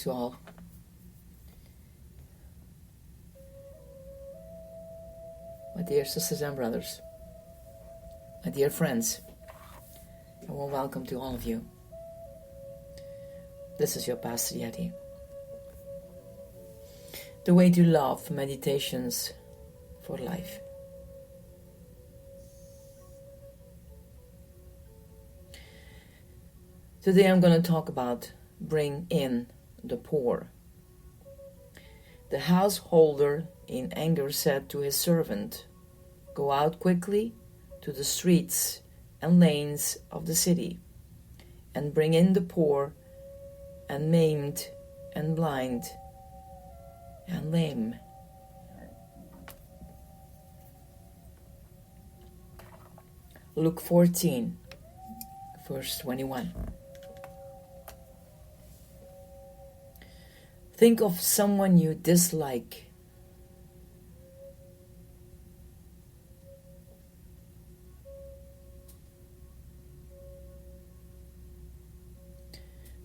to all. My dear sisters and brothers, my dear friends, a warm welcome to all of you. This is your Pastor Yeti. The Way to Love Meditations for Life. Today I'm going to talk about bring in the poor. The householder in anger said to his servant, "Go out quickly to the streets and lanes of the city, and bring in the poor and maimed and blind and lame." Luke 14, verse 21. Think of someone you dislike.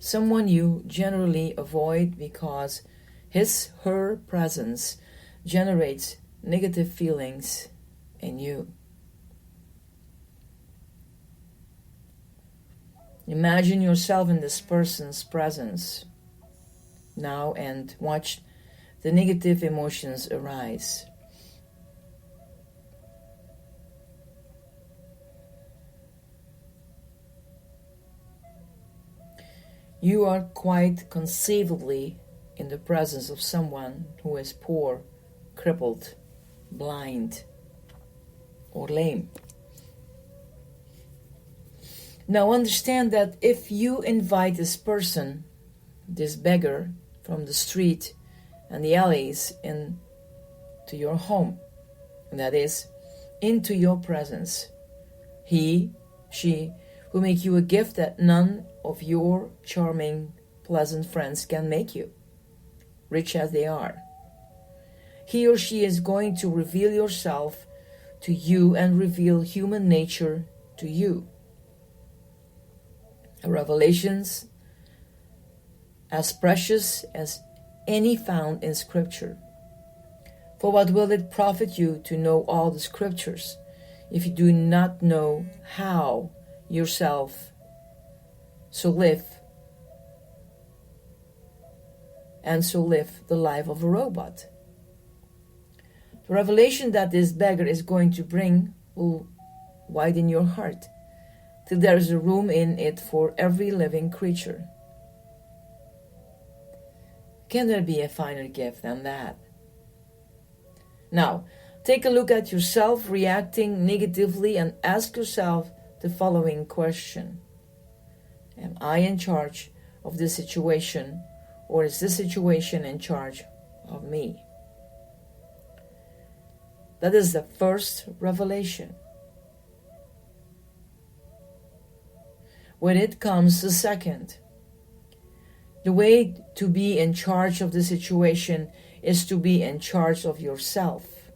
Someone you generally avoid because her presence generates negative feelings in you. Imagine yourself in this person's presence now and watch the negative emotions arise. You are quite conceivably in the presence of someone who is poor, crippled, blind, or lame. Now understand that if you invite this person, this beggar from the street and the alleys into your home, that is, into your presence, he, she will make you a gift that none of your charming, pleasant friends can make you, rich as they are. He or she is going to reveal yourself to you and reveal human nature to you. Revelations as precious as any found in Scripture. For what will it profit you to know all the Scriptures if you do not know how yourself so live the life of a robot? The revelation that this beggar is going to bring will widen your heart till there is a room in it for every living creature. Can there be a finer gift than that? Now, take a look at yourself reacting negatively and ask yourself the following question. Am I in charge of this situation, or is this situation in charge of me? That is the first revelation. With it comes the second. The way to be in charge of the situation is to be in charge of yourself,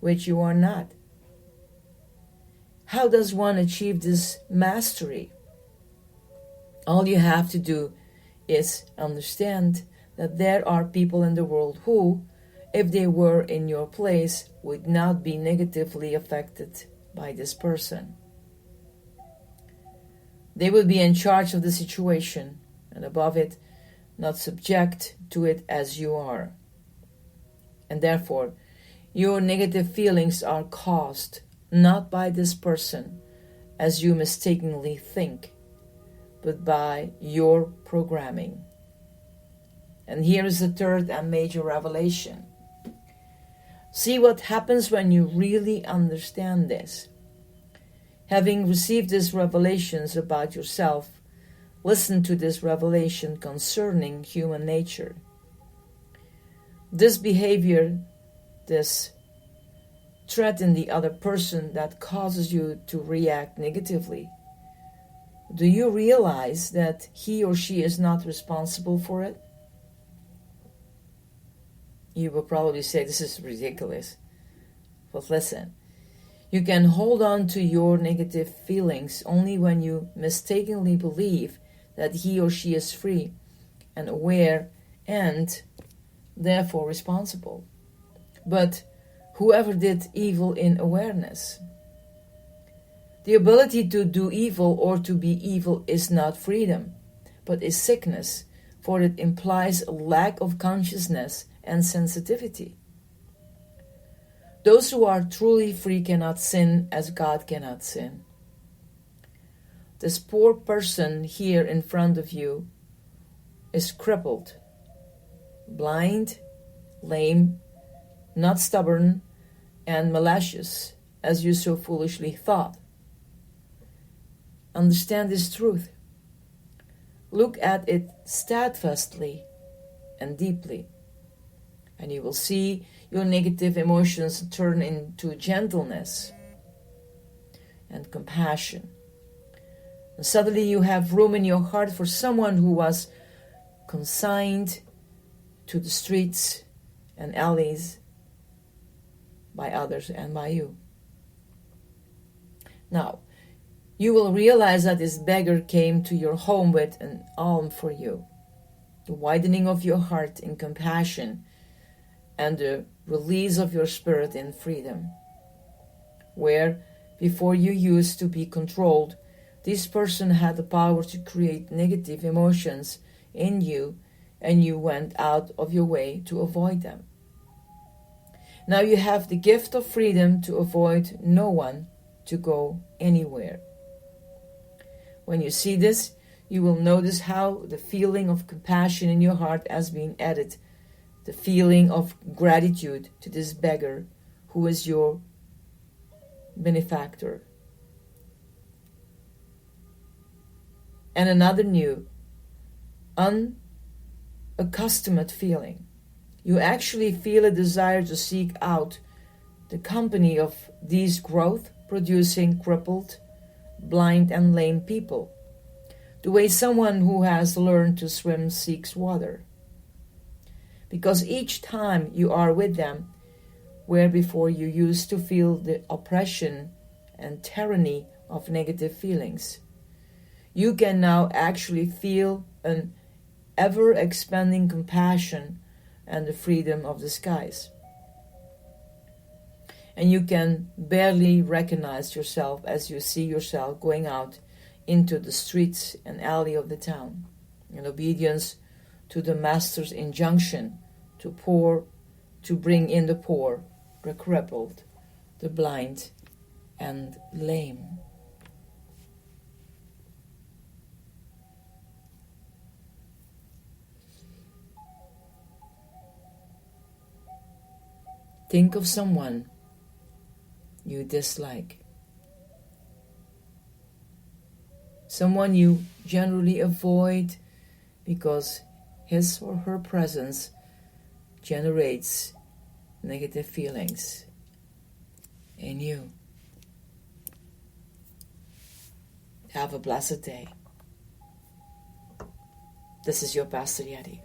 which you are not. How does one achieve this mastery? All you have to do is understand that there are people in the world who, if they were in your place, would not be negatively affected by this person. They will be in charge of the situation, and above it, not subject to it as you are. And therefore, your negative feelings are caused not by this person, as you mistakenly think, but by your programming. And here is the third and major revelation. See what happens when you really understand this. Having received these revelations about yourself, listen to this revelation concerning human nature. This behavior, this threat in the other person that causes you to react negatively, do you realize that he or she is not responsible for it? You will probably say, this is ridiculous. But listen, you can hold on to your negative feelings only when you mistakenly believe that he or she is free and aware and therefore responsible, but whoever did evil in awareness. The ability to do evil or to be evil is not freedom, but is sickness, for it implies a lack of consciousness and sensitivity. Those who are truly free cannot sin as God cannot sin. This poor person here in front of you is crippled, blind, lame, not stubborn, and malicious, as you so foolishly thought. Understand this truth. Look at it steadfastly and deeply, and you will see your negative emotions turn into gentleness and compassion. And suddenly you have room in your heart for someone who was consigned to the streets and alleys by others and by you. Now, you will realize that this beggar came to your home with an alms for you. The widening of your heart in compassion and the release of your spirit in freedom. Where before you used to be controlled, this person had the power to create negative emotions in you, and you went out of your way to avoid them. Now you have the gift of freedom to avoid no one, to go anywhere. When you see this, you will notice how the feeling of compassion in your heart has been added, the feeling of gratitude to this beggar who is your benefactor. And another new, unaccustomed feeling. You actually feel a desire to seek out the company of these growth-producing, crippled, blind and lame people, the way someone who has learned to swim seeks water. Because each time you are with them, where before you used to feel the oppression and tyranny of negative feelings, you can now actually feel an ever-expanding compassion and the freedom of the skies. And you can barely recognize yourself as you see yourself going out into the streets and alley of the town in obedience to the Master's injunction to bring in the poor, the crippled, the blind, and lame. Think of someone you dislike. Someone you generally avoid because his or her presence generates negative feelings in you. Have a blessed day. This is your Pastor Yeti.